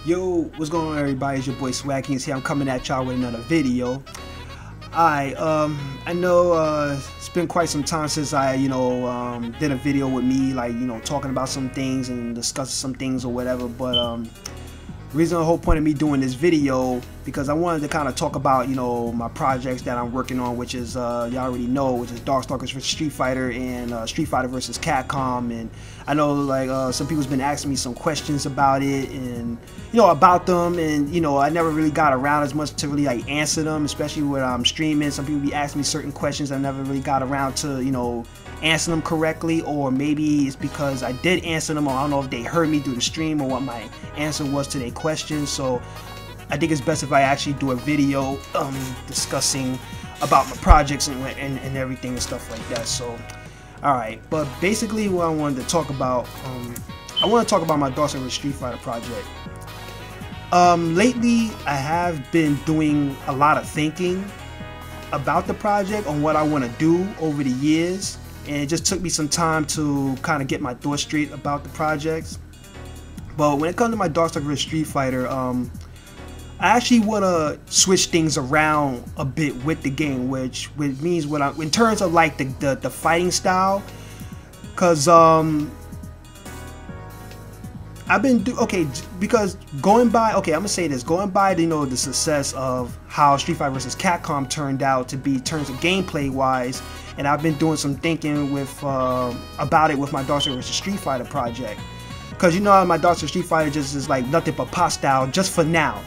Yo, what's going on, everybody? It's your boy Swag Kings here. I'm coming at y'all with another video. I know it's been quite some time since I did a video with me, like, talking about some things and discussing some things or whatever, but the whole point of me doing this video, because I wanted to kind of talk about, my projects that I'm working on, which is, y'all already know, which is Darkstalkers vs. Street Fighter and Street Fighter vs. Capcom. And I know, like, some people's been asking me some questions about it and, about them, and, I never really got around as much to really, like, answer them, especially when I'm streaming. Some people be asking me certain questions I never really got around to, answer them correctly, or maybe it's because I did answer them, or I don't know if they heard me through the stream or what my answer was to their questions. So I think it's best if I actually do a video discussing about my projects and everything and stuff like that. So alright, but basically what I wanted to talk about, I want to talk about my Darkstalkers Street Fighter project. Lately I have been doing a lot of thinking about the project, on what I want to do over the years, and it just took me some time to kind of get my thoughts straight about the projects. But when it comes to my Darkstalkers vs. Street Fighter, I actually want to switch things around a bit with the game, which means in terms of like the fighting style, because I've been because going by, I'm gonna say this, going by the success of how Street Fighter vs. Capcom turned out to be in terms of gameplay wise, and I've been doing some thinking with about it with my Darkstalkers vs. Street Fighter project. Because my Darkstalkers Street Fighter just is like nothing but pop style just for now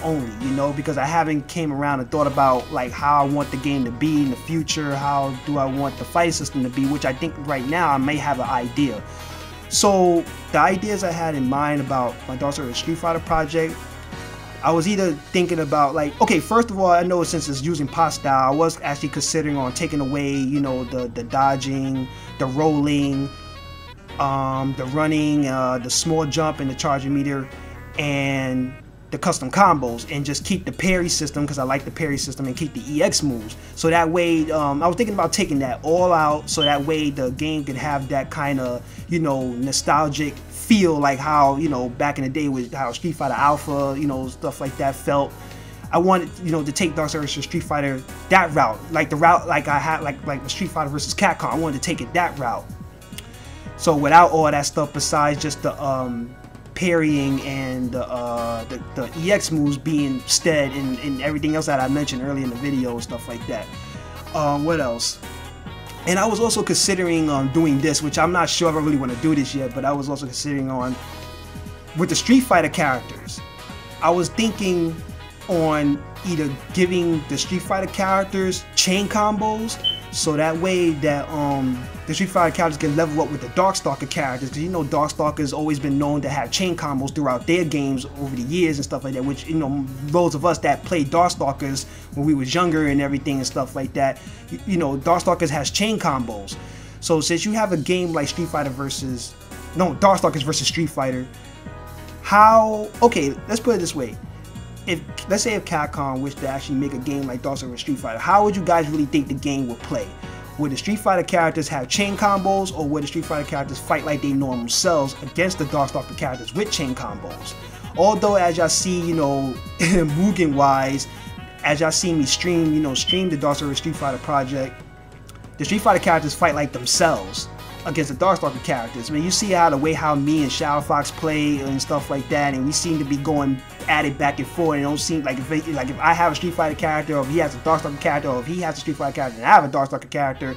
only, because I haven't came around and thought about like how I want the game to be in the future, how do I want the fight system to be, which I think right now I may have an idea. So the ideas I had in mind about my Darkstalkers Street Fighter project, I was either thinking about, like, first of all, I know since it's using pop style, I was actually considering on taking away, the dodging, the rolling, the running, the small jump and the charging meter, and the custom combos, and just keep the parry system, because I like the parry system, and keep the EX moves. So that way, I was thinking about taking that all out, so that way the game could have that kind of, nostalgic feel, like how, back in the day with how Street Fighter Alpha, stuff like that felt. I wanted, to take Darkstalkers vs. Street Fighter that route, like the route like I had, like Street Fighter vs. Capcom. I wanted to take it that route. So without all that stuff, besides just the parrying and the EX moves being instead, and everything else that I mentioned earlier in the video, stuff like that. What else? And I was also considering doing this, which I'm not sure if I really want to do this yet, but I was also considering on with the Street Fighter characters. I was thinking on either giving the Street Fighter characters chain combos, so that way that the Street Fighter characters can level up with the Darkstalker characters, because Darkstalkers always been known to have chain combos throughout their games over the years and stuff like that, which those of us that played Darkstalkers when we was younger and everything and stuff like that, Darkstalkers has chain combos. So since you have a game like Darkstalkers versus Street Fighter, let's put it this way. Let's say if Capcom wished to actually make a game like Darkstalkers vs. Street Fighter, how would you guys really think the game would play? Would the Street Fighter characters have chain combos, or would the Street Fighter characters fight like they normal selves against the Darkstalker characters with chain combos? Although, as y'all see, M.U.G.E.N wise, as y'all see me stream the Darkstalkers vs. Street Fighter project, the Street Fighter characters fight like themselves against the Darkstalker characters. I mean, you see how me and Shadow Fox play and stuff like that, and we seem to be going at it back and forth. And it don't seem like if I have a Street Fighter character, or if he has a Darkstalker character, or if he has a Street Fighter character and I have a Darkstalker character,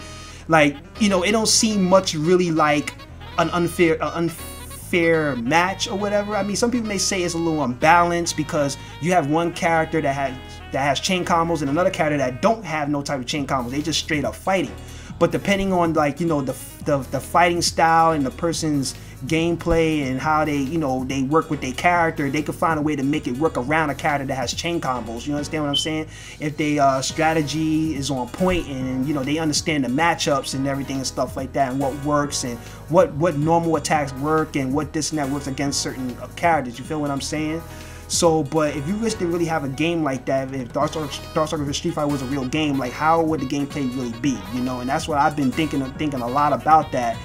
like, it don't seem much really like an unfair match or whatever. I mean, some people may say it's a little unbalanced because you have one character that has chain combos and another character that don't have no type of chain combos. They just straight up fighting. But depending on, like, the fighting style and the person's gameplay and how they they work with their character, they could find a way to make it work around a character that has chain combos. You understand what I'm saying? If their strategy is on point, and they understand the matchups and everything and stuff like that, and what works and what normal attacks work and what this and that works against certain characters. You feel what I'm saying? So, but if you wish to really have a game like that, if Darkstalkers vs. Street Fighter was a real game, like, how would the gameplay really be? And that's what I've been thinking a lot about that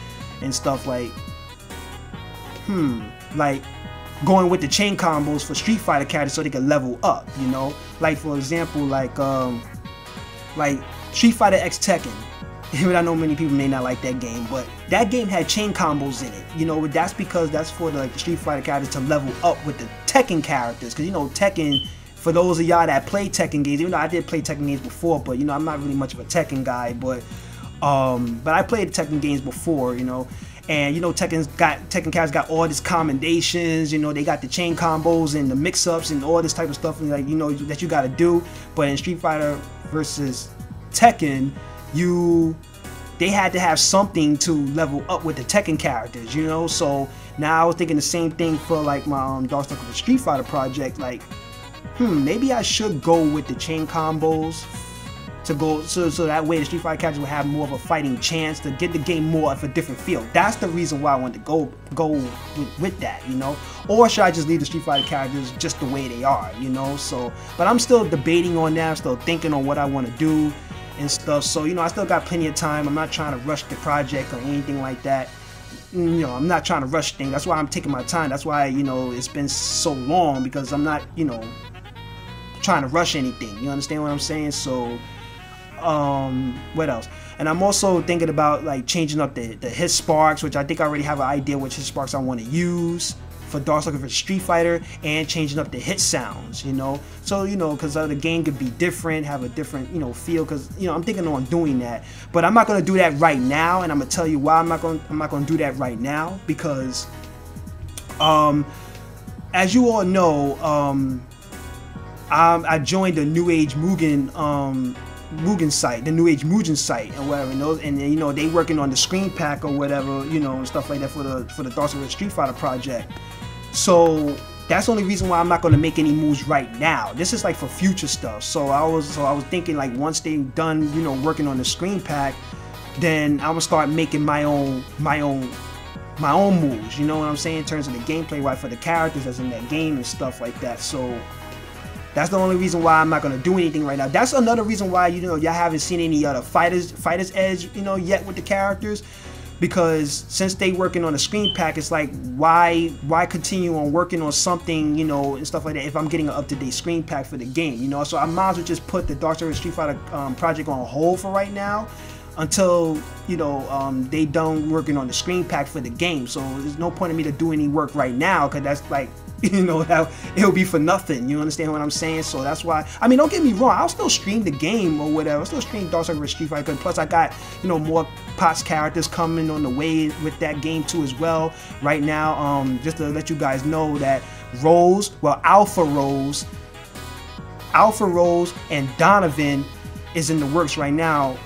and stuff, like, like, going with the chain combos for Street Fighter characters so they can level up, you know? Like for example, like Street Fighter X Tekken. I know many people may not like that game, but that game had chain combos in it. You know, that's because that's for the Street Fighter characters to level up with the Tekken characters. Because, you know, Tekken, for those of y'all that play Tekken games, even though I did play Tekken games before, but, you know, I'm not really much of a Tekken guy, but I played Tekken games before, you know. And, you know, Tekken characters got all these commendations, you know, they got the chain combos and the mix-ups and all this type of stuff, like, you know, that you got to do. But in Street Fighter versus Tekken, they had to have something to level up with the Tekken characters, you know. So now I was thinking the same thing for like my Darkstalker Street Fighter project. Like, maybe I should go with the chain combos to go so that way the Street Fighter characters will have more of a fighting chance to get the game more of a different feel. That's the reason why I wanted to go with that, you know. Or should I just leave the Street Fighter characters just the way they are, you know? So, but I'm still debating on that. I'm still thinking on what I want to do and stuff, so you know, I still got plenty of time. I'm not trying to rush the project or anything like that. You know, I'm not trying to rush things. That's why I'm taking my time. That's why, you know, it's been so long, because I'm not, you know, trying to rush anything. You understand what I'm saying? So what else? And I'm also thinking about like changing up the hit sparks, which I think I already have an idea which hit sparks I want to use for Darkstalker vs Street Fighter, and changing up the hit sounds, you know. So, you know, because the game could be different, have a different, you know, feel, because, you know, I'm thinking on doing that. But I'm not going to do that right now, and I'm going to tell you why I'm not going to do that right now, because as you all know, I joined the New Age M.U.G.E.N site, the New Age M.U.G.E.N site, and whatever, and you know, they working on the screen pack or whatever, you know, and stuff like that for the Darkstalker Street Fighter project. So that's the only reason why I'm not going to make any moves right now. This is like for future stuff. So I was thinking, like, once they done, you know, working on the screen pack, then I'm gonna start making my own moves. You know what I'm saying, in terms of the gameplay, right, for the characters that's in that game and stuff like that. So that's the only reason why I'm not going to do anything right now. That's another reason why, you know, y'all haven't seen any other Fighter's Edge, you know, yet with the characters. Because since they working on the screen pack, it's like, why continue on working on something, you know, and stuff like that, if I'm getting an up-to-date screen pack for the game, you know? So I might as well just put the Darkstalker Street Fighter project on hold for right now, until, you know, they done working on the screen pack for the game. So there's no point in me to do any work right now, because that's like, you know, it'll be for nothing. You understand what I'm saying? So that's why, I mean, don't get me wrong, I'll still stream the game or whatever. I'll still stream Darkstalker Street Fighter, plus I got, you know, more Potts characters coming on the way with that game too as well. Right now, just to let you guys know that Alpha Rose and Donovan is in the works right now.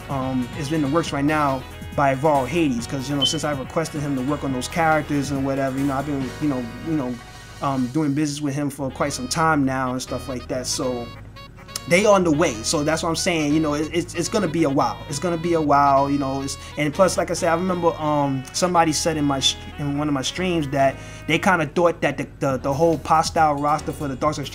By Varl Hades, because, you know, since I requested him to work on those characters and whatever, you know, I've been, you know, doing business with him for quite some time now and stuff like that. So they on the way. So that's what I'm saying. You know, it's gonna be a while. It's gonna be a while. You know, and plus, like I said, I remember somebody said in one of my streams that they kind of thought that the whole Pot style roster for the Darkstalker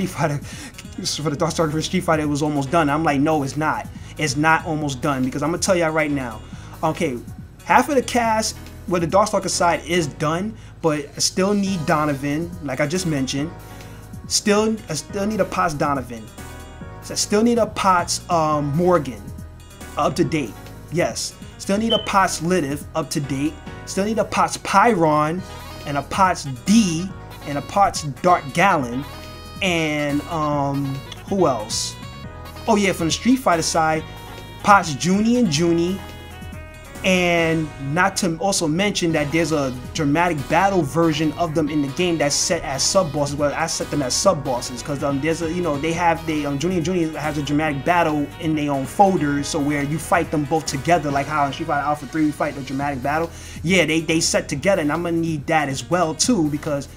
Street Fighter was almost done. I'm like, no, it's not. It's not almost done, because I'm gonna tell y'all right now. Okay, half of the cast with the Darkstalker side is done, but I still need Donovan, like I just mentioned. I still need a Potts Donovan. So I still need a Potts Morgan, up to date. Yes. Still need a Potts Litiv, up to date. Still need a Potts Pyron, and a Potts D, and a Potts Dark Gallon, and who else? Oh yeah, from the Street Fighter side, Potts Junie and Junie. And not to also mention that there's a dramatic battle version of them in the game that's set as sub bosses. Well, I set them as sub bosses because there's a, you know, they have Junie and Junie has a dramatic battle in their own folders, so where you fight them both together, like how in Street Fighter Alpha 3 we fight a dramatic battle. Yeah, they set together, and I'm gonna need that as well too, because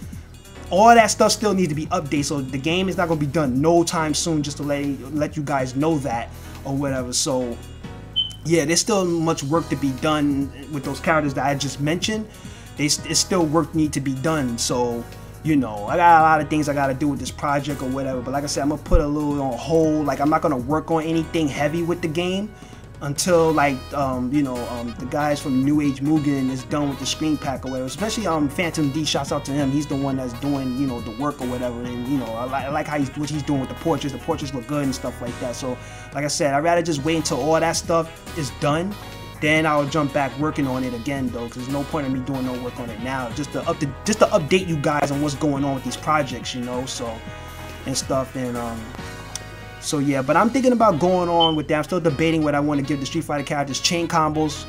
all that stuff still needs to be updated. So the game is not gonna be done no time soon, just to let you guys know that or whatever. So yeah, there's still much work to be done with those characters that I just mentioned. It's still work need to be done. So, you know, I got a lot of things I got to do with this project or whatever. But like I said, I'm going to put a little on hold. Like, I'm not going to work on anything heavy with the game until like the guys from New Age M.U.G.E.N is done with the screen pack or whatever. Especially Phantom D, shouts out to him. He's the one that's doing the work or whatever. And I like how what he's doing with the portraits. The portraits look good and stuff like that. So like I said, I'd rather just wait until all that stuff is done. Then I'll jump back working on it again though, because there's no point in me doing no work on it now. Just to update you guys on what's going on with these projects, so and stuff. And so yeah, but I'm thinking about going on with that. I'm still debating whether I want to give the Street Fighter characters chain combos,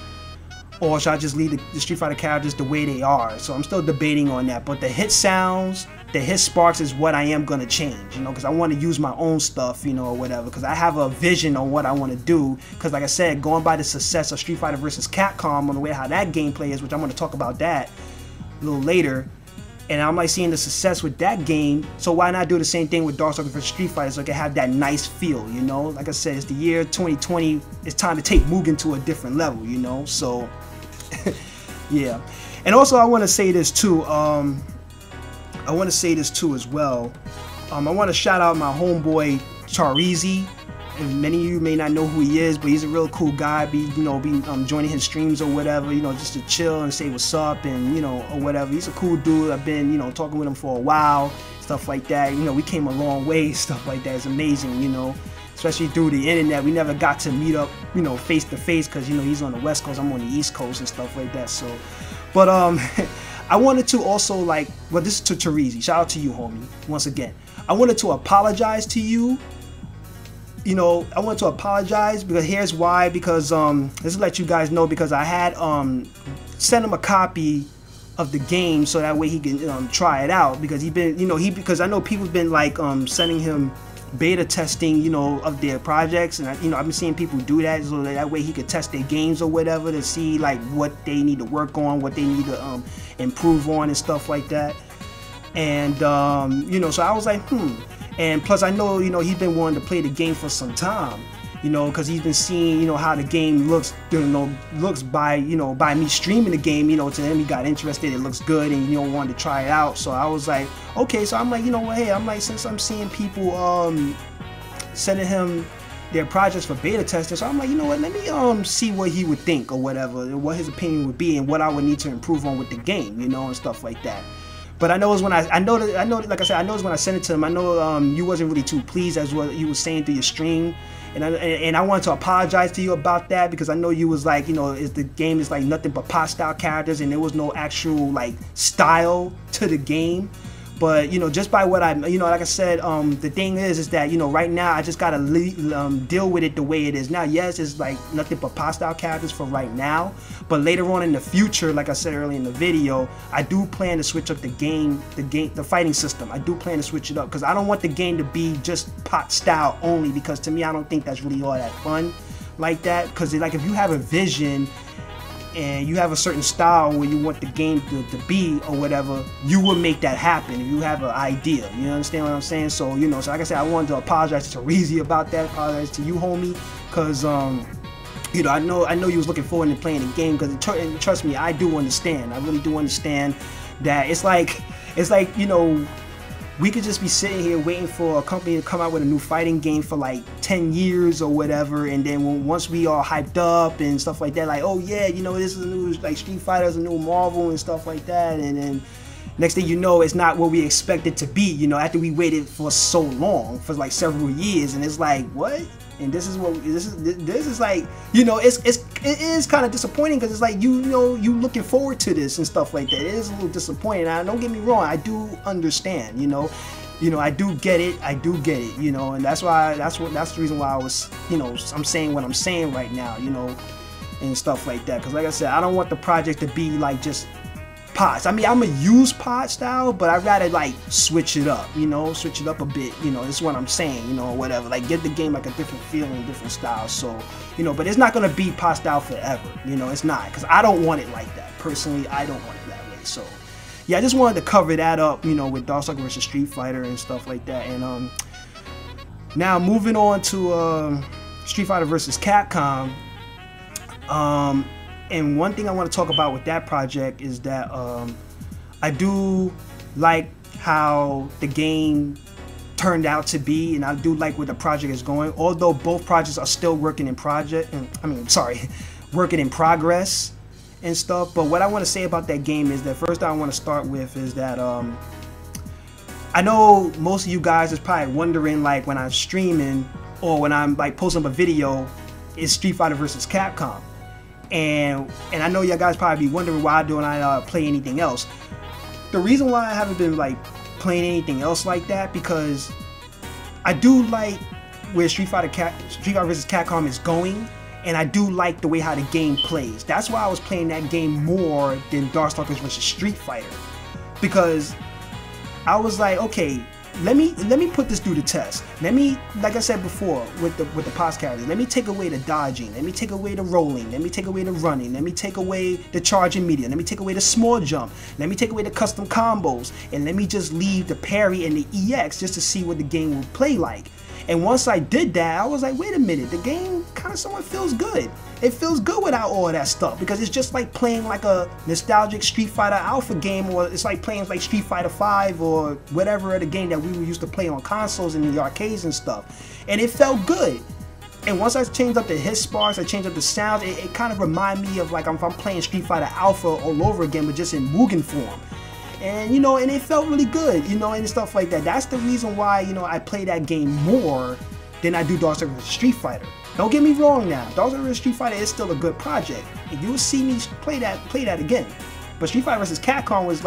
or should I just leave the Street Fighter characters the way they are. So I'm still debating on that. But the hit sounds, the hit sparks is what I am gonna change, because I want to use my own stuff, or whatever, because I have a vision on what I want to do. Because like I said, going by the success of Street Fighter vs. Capcom, on the way how that gameplay is, which I'm going to talk about that a little later, and I'm like seeing the success with that game, so why not do the same thing with Darkstalkers vs. Street Fighter, so it can have that nice feel, Like I said, it's the year 2020. It's time to take M.U.G.E.N to a different level, So yeah. And also I want to say this too. As well. I want to shout out my homeboy Charizy. And many of you may not know who he is, but he's a real cool guy. Be joining his streams or whatever, just to chill and say what's up and or whatever. He's a cool dude. I've been talking with him for a while, stuff like that. We came a long way, stuff like that. It's amazing, especially through the internet. We never got to meet up, face to face, because he's on the West Coast, I'm on the East Coast and stuff like that. So, but I wanted to also this is to Charizy. Shout out to you, homie. Once again, I wanted to apologize to you. I want to apologize, because here's why. Because this will let you guys know, because I had sent him a copy of the game so that way he can try it out, because he been because I know people have been sending him beta testing of their projects, and I've been seeing people do that, so that way he could test their games or whatever to see what they need to work on, what they need to improve on and stuff like that. And so I was like, and plus I know he's been wanting to play the game for some time, because he's been seeing how the game looks, looks by by me streaming the game. To him, he got interested, it looks good, and wanted to try it out. So I was like, okay. So I'm like, hey, I'm like, since I'm seeing people sending him their projects for beta testing, so I'm like, what, let me see what he would think or whatever, what his opinion would be, and what I would need to improve on with the game, and stuff like that. But I know it was when like I said, I know it's when I sent it to him. I know you wasn't really too pleased as what you was saying through your stream, and I wanted to apologize to you about that, because I know you was like, the game is like nothing but pot style characters, and there was no actual style to the game. But just by what I like I said, the thing is that right now I just gotta deal with it the way it is now. Yes, it's like nothing but pot style characters for right now, but later on in the future, like I said earlier in the video, I do plan to switch up the fighting system. I do plan to switch it up, because I don't want the game to be just pot style only, because to me I don't think that's really all that fun like that. Because like if you have a vision and you have a certain style where you want the game to be or whatever, you will make that happen if you have an idea. You understand what I'm saying? So so like I said, I wanted to apologize to Charizy about that, apologize to you, homie, because I know you was looking forward to playing the game, because trust me, I do understand. I really do understand that it's like we could just be sitting here waiting for a company to come out with a new fighting game for like 10 years or whatever, and then once we all hyped up and stuff like that, like, oh yeah, this is a new Street Fighter, is a new Marvel and stuff like that, and then next thing you know, it's not what we expect it to be, after we waited for so long, for like several years, and it's like, what? And this is like, it is kind of disappointing, because it's like, you looking forward to this and stuff like that. It is a little disappointing. Now, don't get me wrong, I do understand, I do get it, and that's the reason why I was, I'm saying what I'm saying right now, and stuff like that. Because like I said, I don't want the project to be like just pots. I mean, I'm gonna use pot style, but I'd rather like switch it up, switch it up a bit, this is what I'm saying, whatever, like get the game like a different feeling, different style. So, but it's not gonna be pot style forever, it's not, because I don't want it like that. Personally, I don't want it that way. So yeah, I just wanted to cover that up, with Darkstalkers vs. Street Fighter and stuff like that. And now moving on to Street Fighter vs. Capcom. And one thing I want to talk about with that project is that I do like how the game turned out to be, and I do like where the project is going. Although both projects are still working in working in progress and stuff. But what I want to say about that game is that first I want to start with is that I know most of you guys is probably wondering, like, when I'm streaming or when I'm like posting up a video, is Street Fighter versus Capcom, and I know you guys probably be wondering why don't I play anything else. The reason why I haven't been like playing anything else like that, because I do like where Street Fighter vs. Capcom is going, and I do like the way how the game plays. That's why I was playing that game more than Darkstalkers vs. Street Fighter, because I was like, okay, let me put this through the test. Let me, like I said before with the past characters, let me take away the dodging, let me take away the rolling, let me take away the running, let me take away the charging media, let me take away the small jump, let me take away the custom combos, and let me just leave the parry and the EX just to see what the game will play like. And once I did that, I was like, wait a minute, the game kind of somewhat feels good. It feels good without all of that stuff, because it's just like playing like a nostalgic Street Fighter Alpha game, or it's like playing like Street Fighter 5 or whatever other game that we used to play on consoles and the arcades and stuff. And it felt good. And once I changed up the hit sparks, I changed up the sounds, it kind of reminded me of like if I'm playing Street Fighter Alpha all over again, but just in M.U.G.E.N form. And, you know, and it felt really good, you know, and stuff like that. That's the reason why, you know, I play that game more than I do Darkstalkers vs. Street Fighter. Don't get me wrong now, Darkstalkers vs. Street Fighter is still a good project, and you'll see me play that again. But Street Fighter vs. Capcom was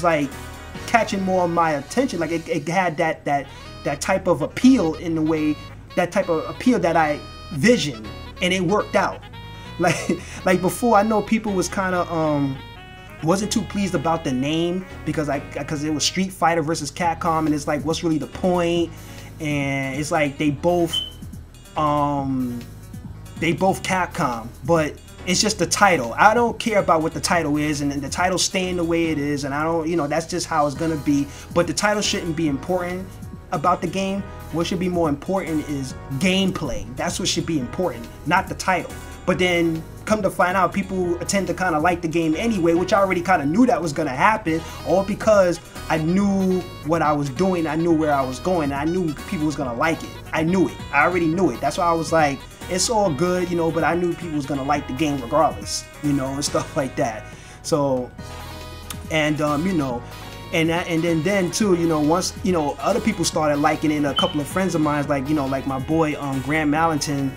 like catching more of my attention. Like it had that type of appeal in the way, that type of appeal that I visioned, and it worked out. Like before, I know people was kind of wasn't too pleased about the name because it was Street Fighter versus Capcom, and it's like, what's really the point? And it's like they both Capcom, but it's just the title. I don't care about what the title is, and the title staying the way it is, and I don't, you know, that's just how it's gonna be. But the title shouldn't be important about the game. What should be more important is gameplay. That's what should be important, not the title. But then come to find out, people tend to kind of like the game anyway, which I already kind of knew that was going to happen, all because I knew what I was doing, I knew where I was going, and I knew people was going to like it. I knew it. I already knew it. That's why I was like, it's all good, you know, but I knew people was going to like the game regardless, you know, and stuff like that. So, and, you know, and then too, you know, once, you know, other people started liking it, a couple of friends of mine, like, you know, like my boy, Graham Allington,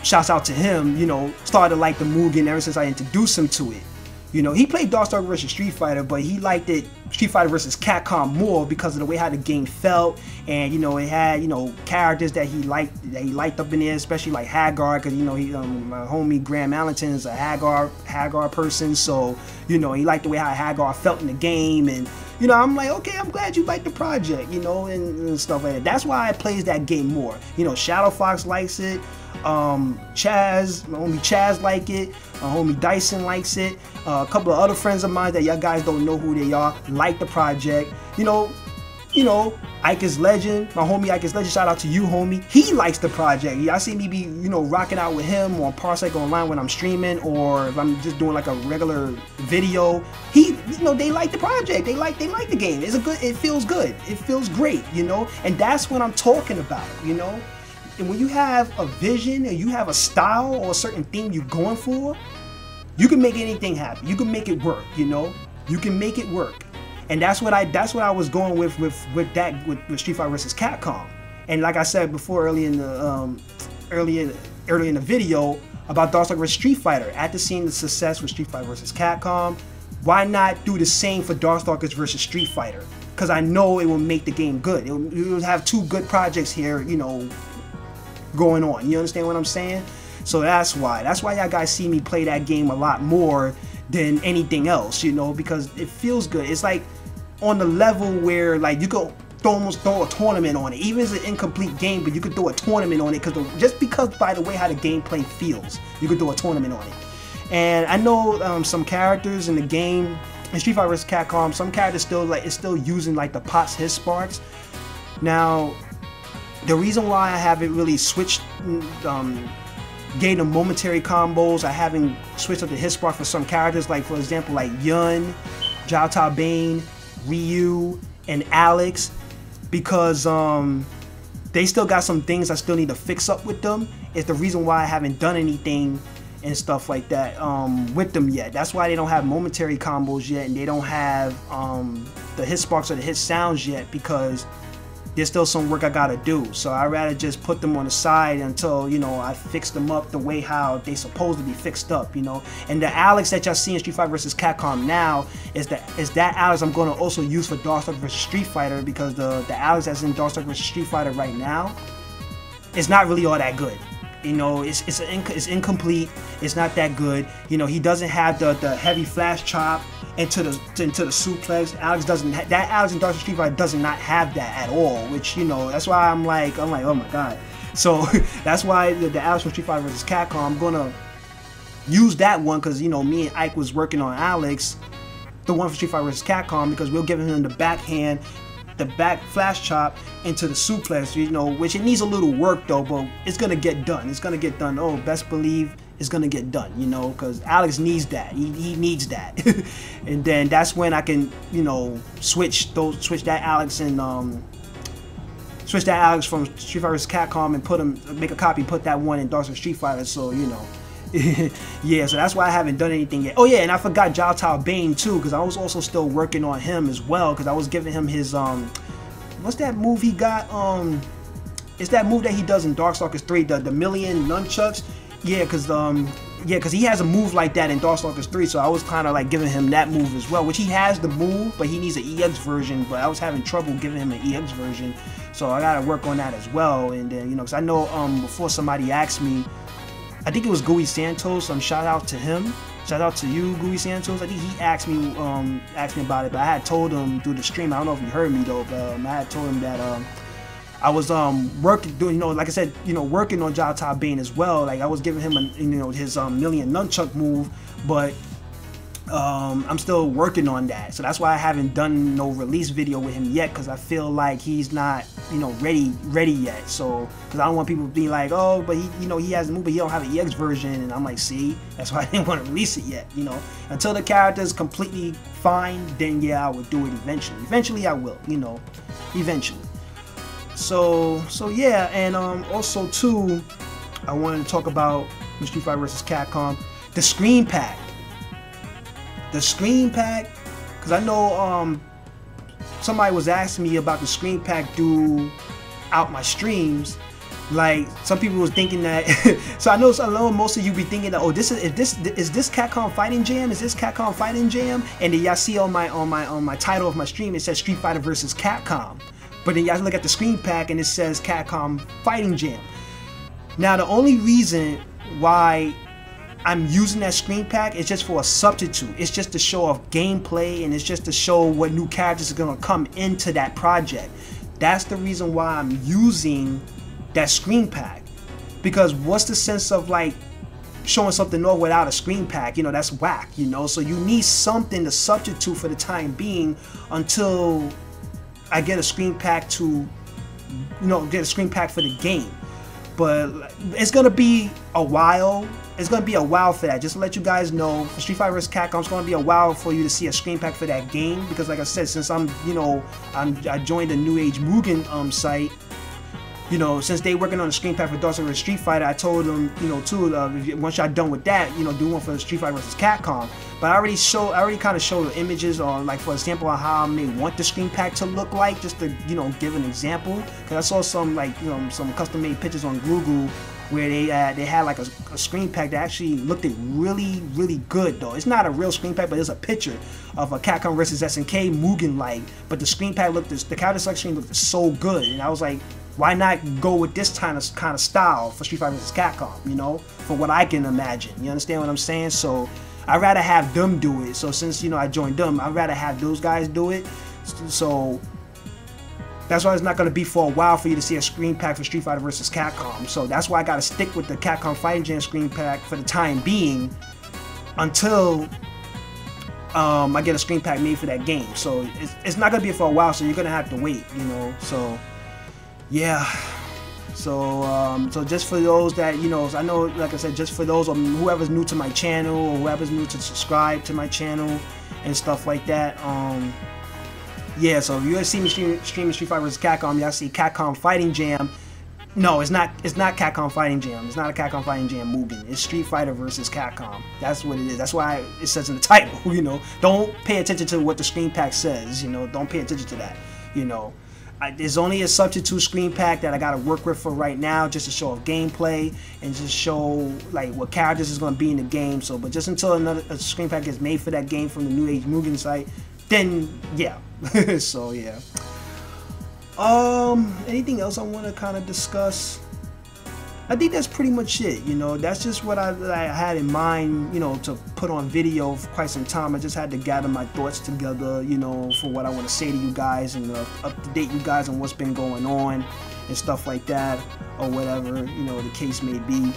shouts out to him, you know, started to like the M.U.G.E.N ever since I introduced him to it. You know, he played Darkstalkers vs. Street Fighter, but he liked it, Street Fighter vs. Capcom, more because of the way how the game felt, and, you know, it had, you know, characters that he liked up in there, especially like Hagar, because, you know, he, my homie Graham Allington is a Hagar person, so, you know, he liked the way how Hagar felt in the game, and, you know, I'm like, okay, I'm glad you like the project, you know, and stuff like that. That's why I plays that game more. You know, Shadow Fox likes it. Chaz, my homie Chaz like it, my homie Dyson likes it, a couple of other friends of mine that y'all guys don't know who they are like the project. You know, Ike is Legend, my homie Ike is Legend, shout out to you, homie. He likes the project. Y'all see me be, you know, rocking out with him on Parsec Online when I'm streaming, or if I'm just doing like a regular video. You know, they like the project. They like the game. It feels good. It feels great, you know, and that's what I'm talking about, you know. And when you have a vision and you have a style or a certain theme you're going for, you can make anything happen. You can make it work, you know. You can make it work. And that's what I was going with Street Fighter vs. Capcom. And like I said before, early in the video about Darkstalkers vs. Street Fighter, after seeing the success with Street Fighter vs. Capcom, why not do the same for Darkstalkers vs. Street Fighter? Because I know it will make the game good. It will have two good projects here, you know, going on. You understand what I'm saying? So that's why y'all guys see me play that game a lot more than anything else, you know, because it feels good. It's like on the level where, like, you could almost throw a tournament on it, even if it's an incomplete game, but you could throw a tournament on it just because by the way how the gameplay feels, you could throw a tournament on it. And I know some characters in the game in Street Fighter vs. Capcom, some characters still using like the POTS hit sparks. Now, the reason why I haven't really switched, gave them momentary combos, I haven't switched up the hit spark for some characters, like for example like M.U.G.E.N, Bain, Ryu, and Alex. because they still got some things I still need to fix up with them. It's the reason why I haven't done anything and stuff like that with them yet. That's why they don't have momentary combos yet, and they don't have the hit sparks or the hit sounds yet, because there's still some work I gotta do. So I'd rather just put them on the side until, you know, I fix them up the way how they supposed to be fixed up, you know. And the Alex that y'all see in Street Fighter vs. Capcom now is that Alex I'm gonna also use for Darkstalker vs. Street Fighter, because the Alex that's in Darkstalker vs. Street Fighter right now is not really all that good. You know, it's incomplete. It's not that good. You know, he doesn't have the heavy flash chop into the suplex. Alex doesn't. That Alex in Dark Street Fighter does not have that at all. Which, you know, that's why I'm like, oh my god. So that's why the Alex from Street Fighter vs. Capcom, I'm gonna use that one, because, you know, me and Ike was working on Alex, the one from Street Fighter vs. Capcom, because we're giving him the backhand, the back flash chop into the suplex, you know, which it needs a little work though, but it's gonna get done. It's gonna get done. Oh, best believe it's gonna get done, you know, because Alex needs that. He needs that. And then that's when I can, you know, switch that Alex and switch that Alex from Street Fighter vs. Capcom and make a copy, put that one in Dark Street Fighter. So, you know. Yeah, so that's why I haven't done anything yet. Oh yeah, and I forgot Untitled Bain too, because I was also still working on him as well, because I was giving him his what's that move he got? It's that move that he does in Darkstalkers 3, the million nunchucks. Yeah, because he has a move like that in Darkstalkers 3, so I was kind of like giving him that move as well, which he has the move, but he needs an EX version, but I was having trouble giving him an EX version, so I gotta work on that as well. And then, you know, because I know before somebody asked me, I think it was Gooey Santos. Shout out to him. Shout out to you, Gooey Santos. I think he asked me about it, but I had told him through the stream. I don't know if he heard me though, but I had told him that I was working, you know, like I said, you know, working on Untitled Bain as well. Like I was giving him, you know, his million nunchuck move, but I'm still working on that. So that's why I haven't done no release video with him yet, because I feel like he's not, you know, ready yet. So because I don't want people to be like, oh, but he, you know, he has a move, but he don't have an EX version. And I'm like, see, that's why I didn't want to release it yet. You know, until the character is completely fine, then yeah, I would do it eventually. Eventually I will, you know, eventually. So yeah, and also too, I wanted to talk about Street Fighter vs. Capcom, the screen pack. The screen pack, because I know somebody was asking me about the screen pack throughout my streams. Like some people was thinking that so I know most of you be thinking that, oh, is this Capcom Fighting Jam? Is this Capcom Fighting Jam? And then y'all see on my title of my stream, it says Street Fighter vs. Capcom. But then y'all look at the screen pack and it says Capcom Fighting Jam. Now the only reason why I'm using that screen pack is just for a substitute. It's just to show off gameplay, and it's just to show what new characters are gonna come into that project. That's the reason why I'm using that screen pack. Because what's the sense of like showing something off without a screen pack? You know, that's whack, you know? So you need something to substitute for the time being until I get a screen pack to, you know, get a screen pack for the game. But it's gonna be a while. It's gonna be a while for that. Just to let you guys know, for Street Fighter vs. Capcom, it's gonna be a while for you to see a screen pack for that game. Because like I said, since I joined the New Age M.U.G.E.N site, you know, since they working on the screen pack for Darkstalker vs. Street Fighter, I told them, you know, too, once y'all done with that, you know, do one for Street Fighter vs. Capcom. But I already kind of showed the images on, like, for example, on how I may want the screen pack to look like, just to, you know, give an example. Because I saw some, like, you know, some custom made pictures on Google where they had like a screen pack that actually looked really good though. It's not a real screen pack, but it's a picture of a Capcom vs. SNK M.U.G.E.N like. But the screen pack the character selection looked so good, and I was like, why not go with this kind of style for Street Fighter vs. Capcom? You know, for what I can imagine. You understand what I'm saying? So I'd rather have them do it. So since, you know, I joined them, I'd rather have those guys do it. So that's why it's not going to be for a while for you to see a screen pack for Street Fighter vs. Capcom. So that's why I got to stick with the Capcom Fighting Jam screen pack for the time being until I get a screen pack made for that game. So it's not going to be for a while, so you're going to have to wait, you know. So yeah. So just for those that, you know, I know, like I said, just for those, whoever's new to my channel or whoever's new to subscribe to my channel and stuff like that, Yeah, so if you guys see me streaming Street Fighter vs. Capcom, y'all see Capcom Fighting Jam. No, it's not Capcom Fighting Jam. It's not a Capcom Fighting Jam M.U.G.E.N. It's Street Fighter vs. Capcom. That's what it is. That's why it says in the title, you know. Don't pay attention to what the screen pack says, you know. Don't pay attention to that, you know. There's only a substitute screen pack that I gotta work with for right now, just to show off gameplay and just show like what characters is gonna be in the game. So, but just until a screen pack gets made for that game from the New Age M.U.G.E.N. site, then yeah. So yeah. Anything else I want to kind of discuss? I think that's pretty much it, you know. That's just what I had in mind, you know, to put on video for quite some time. I just had to gather my thoughts together, you know, for what I want to say to you guys and up-to-date you guys on what's been going on and stuff like that, or whatever, you know, the case may be. And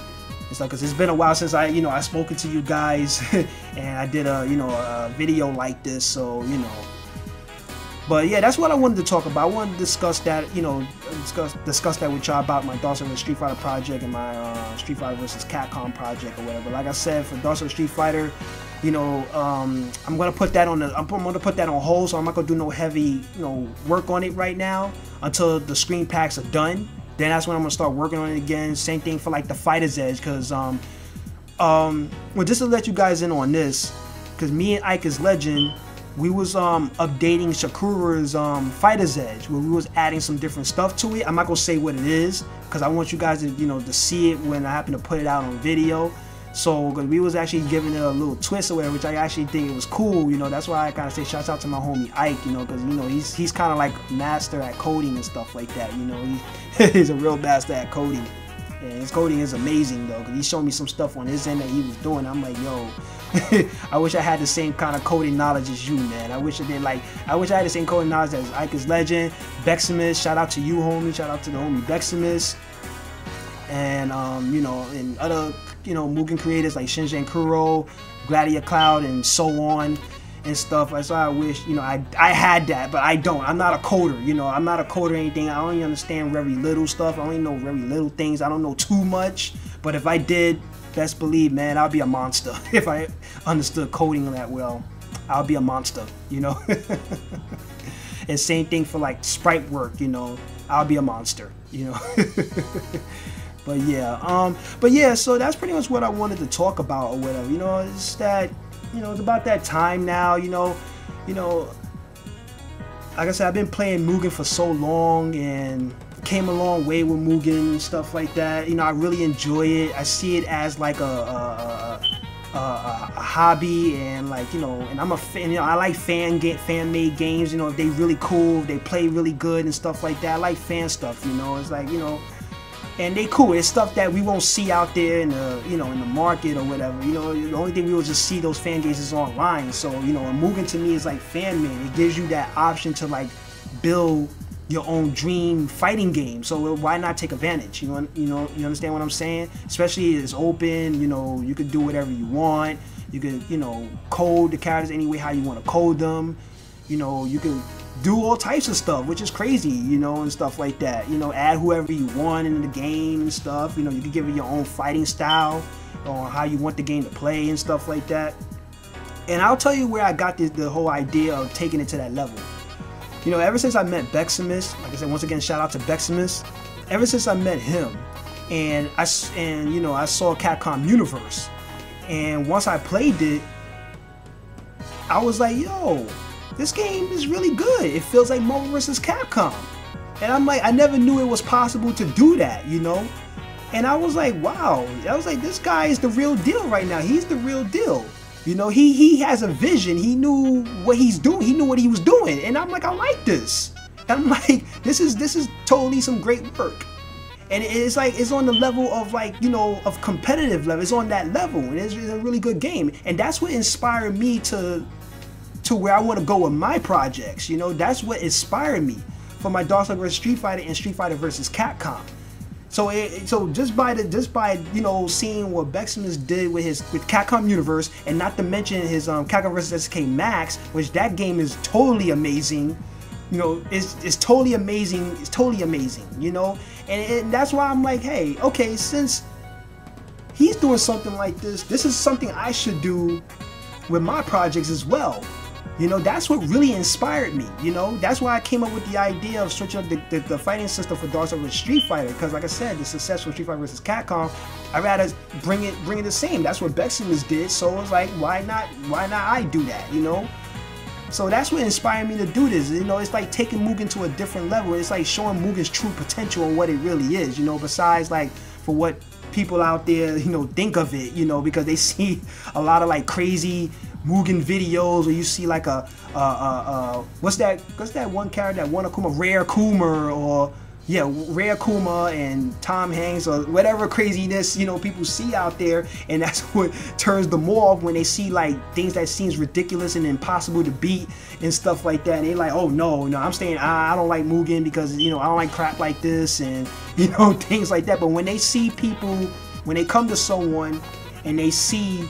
stuff, because it's been a while since I spoken to you guys and I did a video like this, so, you know. But yeah, that's what I wanted to talk about. I wanted to discuss that, you know, discuss that with y'all about my Dark Souls Street Fighter project and my Street Fighter vs. Capcom project or whatever. Like I said, for Dark Souls Street Fighter, you know, I'm gonna put that on hold. So I'm not gonna do no heavy, you know, work on it right now until the screen packs are done. Then that's when I'm gonna start working on it again. Same thing for like the Fighter's Edge, because well, just to let you guys in on this, because me and Ike's Legend, we was updating Sakura's Fighter's Edge, where we was adding some different stuff to it. I'm not gonna say what it is, because I want you guys to, you know, to see it when I happen to put it out on video. So we was actually giving it a little twist or whatever, which I actually think it was cool. You know, that's why I kind of say shouts out to my homie Ike, you know, because, you know, he's kind of like master at coding and stuff like that. You know, he's a real master at coding. And his coding is amazing though, because he showed me some stuff on his end that he was doing. I'm like, yo, I wish I had the same kind of coding knowledge as you, man. I wish I had the same coding knowledge as Ike's Legend, Beximus. Shout out to you, homie. Shout out to the homie Beximus. And you know, and other, you know, M.U.G.E.N. creators like Shinja and Kuro, Gladiator Cloud, and so on and stuff. That's why I wish, you know, I had that, but I don't. I'm not a coder, you know. I'm not a coder or anything. I only understand very little stuff. I only know very little things. I don't know too much. But if I did, best believe, man, I'll be a monster. If I understood coding that well, I'll be a monster, you know. And same thing for like sprite work, you know. I'll be a monster, you know. But yeah, so that's pretty much what I wanted to talk about or whatever. You know, it's that, you know, it's about that time now, you know, like I said, I've been playing M.U.G.E.N. for so long and came a long way with M.U.G.E.N. and stuff like that. You know, I really enjoy it. I see it as like a hobby, and like, you know, and I'm a fan. You know, I like fan-made games. You know, if they really cool, if they play really good and stuff like that. I like fan stuff. You know, it's like, you know. And they cool. It's stuff that we won't see out there in the, you know, in the market or whatever. You know, the only thing we will just see those fan games is online. So, you know, M.U.G.E.N. to me is like fan made. It gives you that option to like build your own dream fighting game. So why not take advantage? You understand what I'm saying? Especially it's open. You know, you could do whatever you want. You could, you know, code the characters any way how you want to code them. You know, you can do all types of stuff, which is crazy, you know, and stuff like that. You know, add whoever you want in the game and stuff. You know, you can give it your own fighting style or how you want the game to play and stuff like that. And I'll tell you where I got the whole idea of taking it to that level. You know, ever since I met Beximus, like I said, once again, shout out to Beximus. Ever since I met him, and you know, I saw Capcom Universe, and once I played it, I was like, yo, this game is really good. It feels like Marvel vs. Capcom. And I'm like, I never knew it was possible to do that, you know? And I was like, wow. I was like, this guy is the real deal right now. He's the real deal. You know, he has a vision. He knew what he's doing. He knew what he was doing. And I'm like, I like this. And I'm like, this is totally some great work. And it's like, it's on the level of like, you know, of competitive level. It's on that level. And it's a really good game. And that's what inspired me to where I want to go with my projects. You know, that's what inspired me for my Dark Souls vs. Street Fighter and Street Fighter vs. Capcom. So just by you know, seeing what Beximus did with Capcom Universe, and not to mention his Capcom vs. SK Max, which that game is totally amazing. You know, it's totally amazing. It's totally amazing. You know, and that's why I'm like, hey, okay, since he's doing something like this is something I should do with my projects as well. You know, that's what really inspired me. You know, that's why I came up with the idea of switching up the fighting system for Dark Souls vs Street Fighter. Because, like I said, the success from Street Fighter vs Capcom, I'd rather bring it the same. That's what Beximus did. So it's like, why not I do that? You know. So that's what inspired me to do this. You know, it's like taking M.U.G.E.N to a different level. It's like showing M.U.G.E.N's true potential and what it really is. You know, besides like for what people out there, you know, think of it. You know, because they see a lot of like crazy M.U.G.E.N videos, or you see like what's that one character that won Akuma, Rare Kuma, or yeah, Rare Kuma and Tom Hanks, or whatever craziness, you know, people see out there, and that's what turns them off when they see like things that seems ridiculous and impossible to beat and stuff like that. And they like, oh no, I'm staying. I don't like M.U.G.E.N because, you know, I don't like crap like this, and you know, things like that. But when they see people, when they come to someone and they see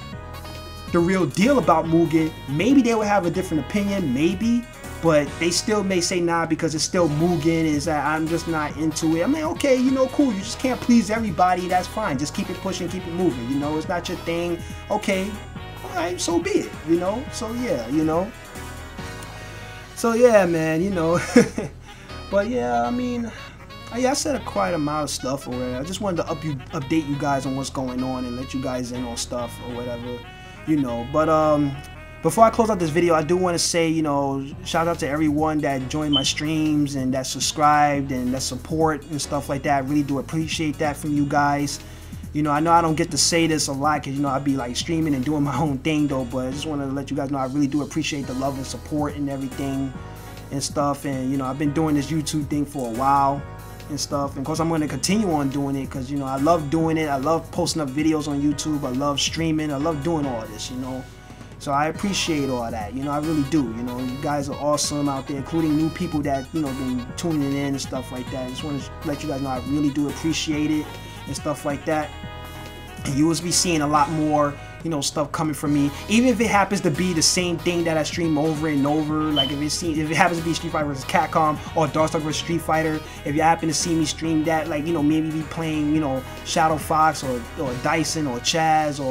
the real deal about M.U.G.E.N, maybe they will have a different opinion, maybe, but they still may say nah because it's still M.U.G.E.N, is that I'm just not into it. I'm like, okay, you know, cool, you just can't please everybody, that's fine, just keep it pushing, keep it moving, you know, it's not your thing, okay, alright, so be it, you know, so yeah, you know, so yeah, man, you know, but yeah, I mean, yeah, I said a quite amount of stuff already. I just wanted to update you guys on what's going on and let you guys in on stuff or whatever. You know, but before I close out this video, I do want to say, you know, shout out to everyone that joined my streams and that subscribed and that support and stuff like that. I really do appreciate that from you guys. You know I don't get to say this a lot because, you know, I'd be like streaming and doing my own thing though, but I just want to let you guys know I really do appreciate the love and support and everything and stuff. And, you know, I've been doing this YouTube thing for a while and stuff, and of course I'm going to continue on doing it because, you know, I love doing it. I love posting up videos on YouTube. I love streaming. I love doing all this, you know, so I appreciate all that, you know, I really do. You know, you guys are awesome out there, including new people that, you know, been tuning in and stuff like that. I just want to let you guys know I really do appreciate it and stuff like that, and you will be seeing a lot more, you know, stuff coming from me, even if it happens to be the same thing that I stream over and over. Like if it happens to be Street Fighter vs Capcom or Dark Souls vs Street Fighter, if you happen to see me stream that, like, you know, maybe be playing, you know, Shadow Fox or Dyson or Chaz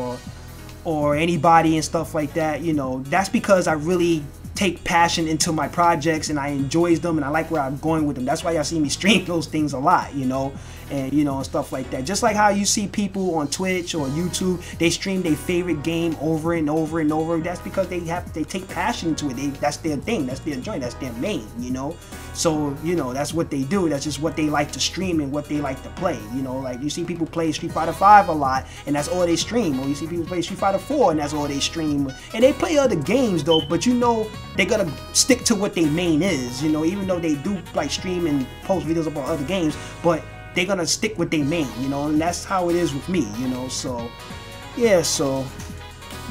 or anybody and stuff like that, you know, that's because I really take passion into my projects and I enjoy them and I like where I'm going with them. That's why y'all see me stream those things a lot, you know, and, you know, and stuff like that. Just like how you see people on Twitch or YouTube, they stream their favorite game over and over and over. That's because they take passion into it. That's their thing, that's their joint, that's their main, you know. So, you know, that's what they do. That's just what they like to stream and what they like to play, you know. Like you see people play Street Fighter 5 a lot and that's all they stream, or you see people play Street Fighter 4 and that's all they stream. And they play other games though, but you know they're gonna stick to what their main is, you know, even though they do like stream and post videos about other games, but they're gonna stick with their main, you know, and that's how it is with me, you know. So yeah, so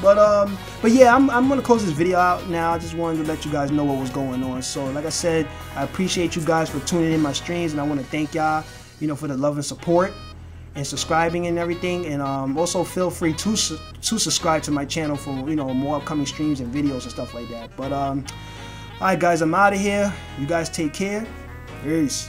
but yeah, I'm gonna close this video out now. I just wanted to let you guys know what was going on. So like I said, I appreciate you guys for tuning in my streams, and I want to thank y'all, you know, for the love and support and subscribing and everything. And also feel free to subscribe to my channel for, you know, more upcoming streams and videos and stuff like that. But alright guys, I'm out of here. You guys take care. Peace.